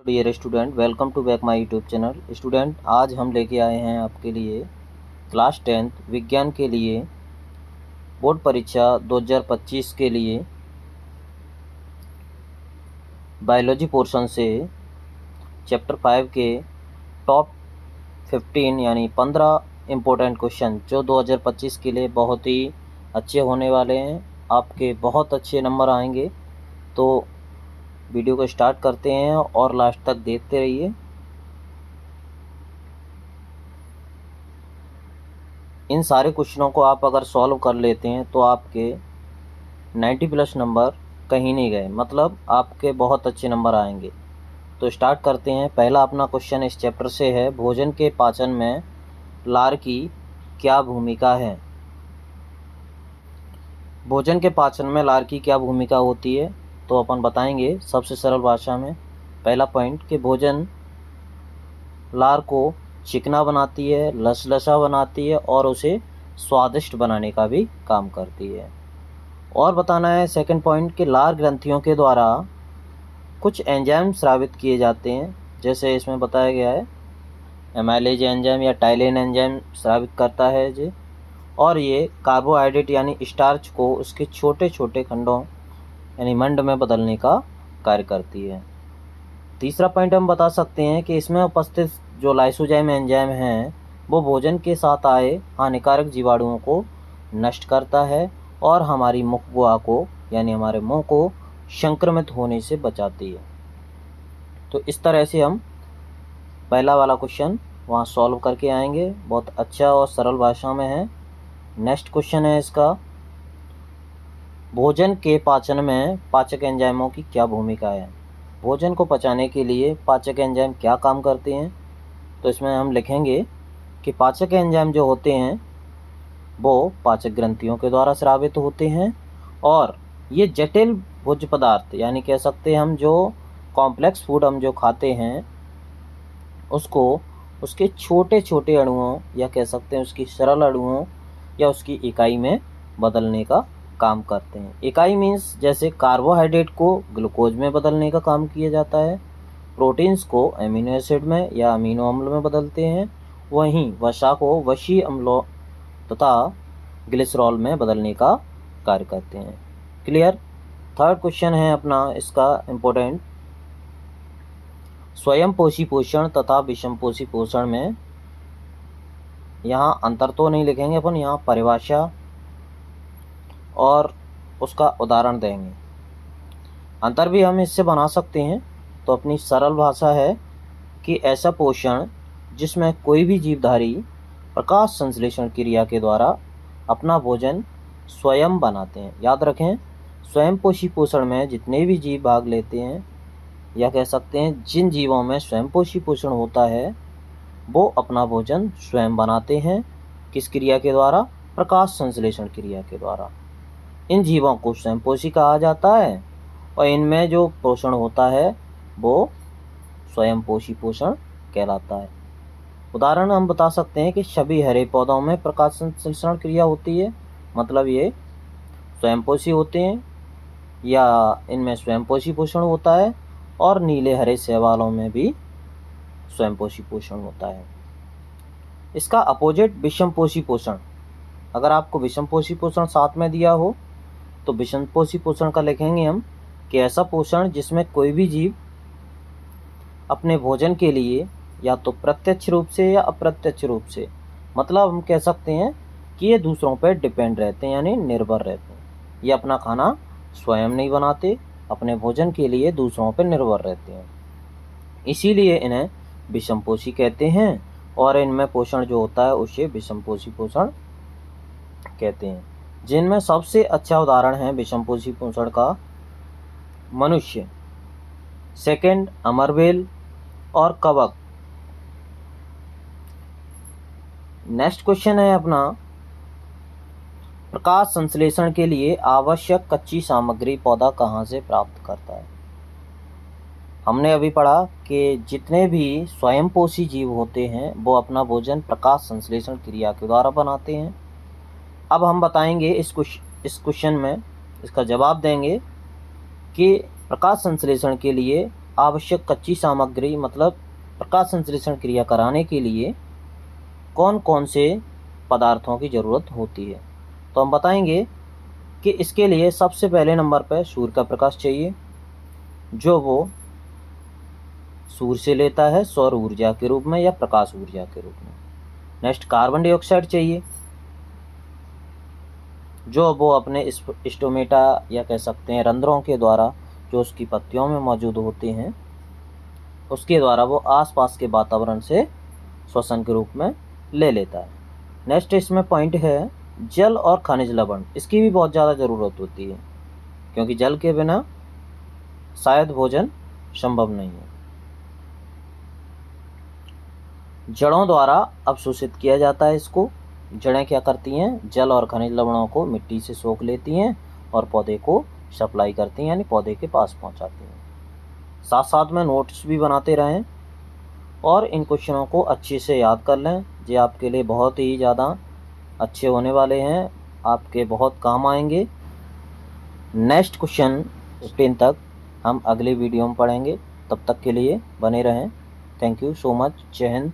Dear student, welcome to back my YouTube channel. Student, आज हम लेके आए हैं आपके लिए क्लास 10th विज्ञान के लिए बोर्ड परीक्षा 2025 के लिए बायोलॉजी पोर्शन से चैप्टर 5 के टॉप 15 यानी 15 इम्पोर्टेंट क्वेश्चन जो 2025 के लिए बहुत ही अच्छे होने वाले हैं। आपके बहुत अच्छे नंबर आएंगे। तो वीडियो को स्टार्ट करते हैं और लास्ट तक देखते रहिए। इन सारे क्वेश्चनों को आप अगर सॉल्व कर लेते हैं तो आपके 90 प्लस नंबर कहीं नहीं गए, मतलब आपके बहुत अच्छे नंबर आएंगे। तो स्टार्ट करते हैं। पहला अपना क्वेश्चन इस चैप्टर से है, भोजन के पाचन में लार की क्या भूमिका है। भोजन के पाचन में लार की क्या भूमिका होती है, तो अपन बताएंगे सबसे सरल भाषा में। पहला पॉइंट कि भोजन लार को चिकना बनाती है, लसलसा बनाती है और उसे स्वादिष्ट बनाने का भी काम करती है। और बताना है सेकंड पॉइंट कि लार ग्रंथियों के द्वारा कुछ एंजाइम स्रावित किए जाते हैं, जैसे इसमें बताया गया है एमाइलेज एंजाइम या टाइलेन एंजाइम स्रावित करता है जी। और ये कार्बोहाइड्रेट यानी स्टार्च को उसके छोटे छोटे खंडों यानी मंड में बदलने का कार्य करती है। तीसरा पॉइंट हम बता सकते हैं कि इसमें उपस्थित जो लाइसोजाइम एंजाइम हैं वो भोजन के साथ आए हानिकारक जीवाणुओं को नष्ट करता है और हमारी मुख गुहा को यानी हमारे मुंह को संक्रमित होने से बचाती है। तो इस तरह से हम पहला वाला क्वेश्चन वहाँ सॉल्व करके आएंगे। बहुत अच्छा और सरल भाषा में है। नेक्स्ट क्वेश्चन है इसका, भोजन के पाचन में पाचक एंजाइमों की क्या भूमिका है। भोजन को पचाने के लिए पाचक एंजाइम क्या काम करते हैं, तो इसमें हम लिखेंगे कि पाचक एंजाइम जो होते हैं वो पाचक ग्रंथियों के द्वारा स्रावित होते हैं और ये जटिल भोज्य पदार्थ यानी कह सकते हैं हम जो कॉम्प्लेक्स फूड हम जो खाते हैं उसको उसके छोटे छोटे अणुओं या कह सकते हैं उसकी सरल अणुओं या उसकी इकाई में बदलने का काम करते हैं। इकाई मीन्स जैसे कार्बोहाइड्रेट को ग्लूकोज में बदलने का काम किया जाता है, प्रोटीन्स को एमिनो एसिड में या अमीनो अम्ल में बदलते हैं, वहीं वसा को वसीय अम्लों तथा ग्लिसरॉल में बदलने का कार्य करते हैं। क्लियर। थर्ड क्वेश्चन है अपना इसका इम्पोर्टेंट, स्वयं पोषी पोषण तथा विषम पोषी पोषण में यहाँ अंतर तो नहीं लिखेंगे अपन, यहाँ परिभाषा और उसका उदाहरण देंगे। अंतर भी हम इससे बना सकते हैं। तो अपनी सरल भाषा है कि ऐसा पोषण जिसमें कोई भी जीवधारी प्रकाश संश्लेषण क्रिया के द्वारा अपना भोजन स्वयं बनाते हैं। याद रखें, स्वयं पोषी पोषण में जितने भी जीव भाग लेते हैं या कह सकते हैं जिन जीवों में स्वयं पोषी पोषण होता है वो अपना भोजन स्वयं बनाते हैं। किस क्रिया के द्वारा? प्रकाश संश्लेषण क्रिया के द्वारा। इन जीवों को स्वयं पोषी कहा जाता है और इनमें जो पोषण होता है वो स्वयं पोषी पोषण कहलाता है। उदाहरण हम बता सकते हैं कि सभी हरे पौधों में प्रकाश संश्लेषण क्रिया होती है, मतलब ये स्वयं पोषी होते हैं या इनमें स्वयं पोषी पोषण होता है, और नीले हरे शैवालों में भी स्वयं पोषी पोषण होता है। इसका अपोजिट विषम पोषी पोषण। अगर आपको विषम पोषी पोषण साथ में दिया हो तो विषम पोषी पोषण का लिखेंगे हम कि ऐसा पोषण जिसमें कोई भी जीव अपने भोजन के लिए या तो प्रत्यक्ष रूप से या अप्रत्यक्ष रूप से, मतलब हम कह सकते हैं कि ये दूसरों पर डिपेंड रहते हैं यानी निर्भर रहते हैं। ये अपना खाना स्वयं नहीं बनाते, अपने भोजन के लिए दूसरों पर निर्भर रहते हैं, इसीलिए इन्हें विषम पोषी कहते हैं और इनमें पोषण जो होता है उसे विषम पोषी पोषण कहते हैं। जिनमें सबसे अच्छा उदाहरण है विषम पोषी पोषण का मनुष्य, सेकंड अमरबेल और कवक। नेक्स्ट क्वेश्चन है अपना, प्रकाश संश्लेषण के लिए आवश्यक कच्ची सामग्री पौधा कहाँ से प्राप्त करता है। हमने अभी पढ़ा कि जितने भी स्वयं पोषी जीव होते हैं वो अपना भोजन प्रकाश संश्लेषण क्रिया के द्वारा बनाते हैं। अब हम बताएंगे इस क्वेश्चन में इसका जवाब देंगे कि प्रकाश संश्लेषण के लिए आवश्यक कच्ची सामग्री मतलब प्रकाश संश्लेषण क्रिया कराने के लिए कौन कौन से पदार्थों की ज़रूरत होती है। तो हम बताएंगे कि इसके लिए सबसे पहले नंबर पर सूर्य का प्रकाश चाहिए, जो वो सूर्य से लेता है सौर ऊर्जा के रूप में या प्रकाश ऊर्जा के रूप में। नेक्स्ट कार्बन डाइऑक्साइड चाहिए, जो वो अपने स्टोमेटा या कह सकते हैं रंध्रों के द्वारा जो उसकी पत्तियों में मौजूद होते हैं उसके द्वारा वो आसपास के वातावरण से श्वसन के रूप में ले लेता है। नेक्स्ट इसमें पॉइंट है जल और खनिज लवण, इसकी भी बहुत ज़्यादा ज़रूरत होती है क्योंकि जल के बिना शायद भोजन संभव नहीं है। जड़ों द्वारा अवशोषित किया जाता है इसको। जड़ें क्या करती हैं, जल और खनिज लवणों को मिट्टी से सोख लेती हैं और पौधे को सप्लाई करती हैं, यानी पौधे के पास पहुंचाती हैं। साथ साथ में नोट्स भी बनाते रहें और इन क्वेश्चनों को अच्छे से याद कर लें। ये आपके लिए बहुत ही ज़्यादा अच्छे होने वाले हैं, आपके बहुत काम आएंगे। नेक्स्ट क्वेश्चन 10 तक हम अगले वीडियो में पढ़ेंगे, तब तक के लिए बने रहें। Thank you so much. जय हिंद।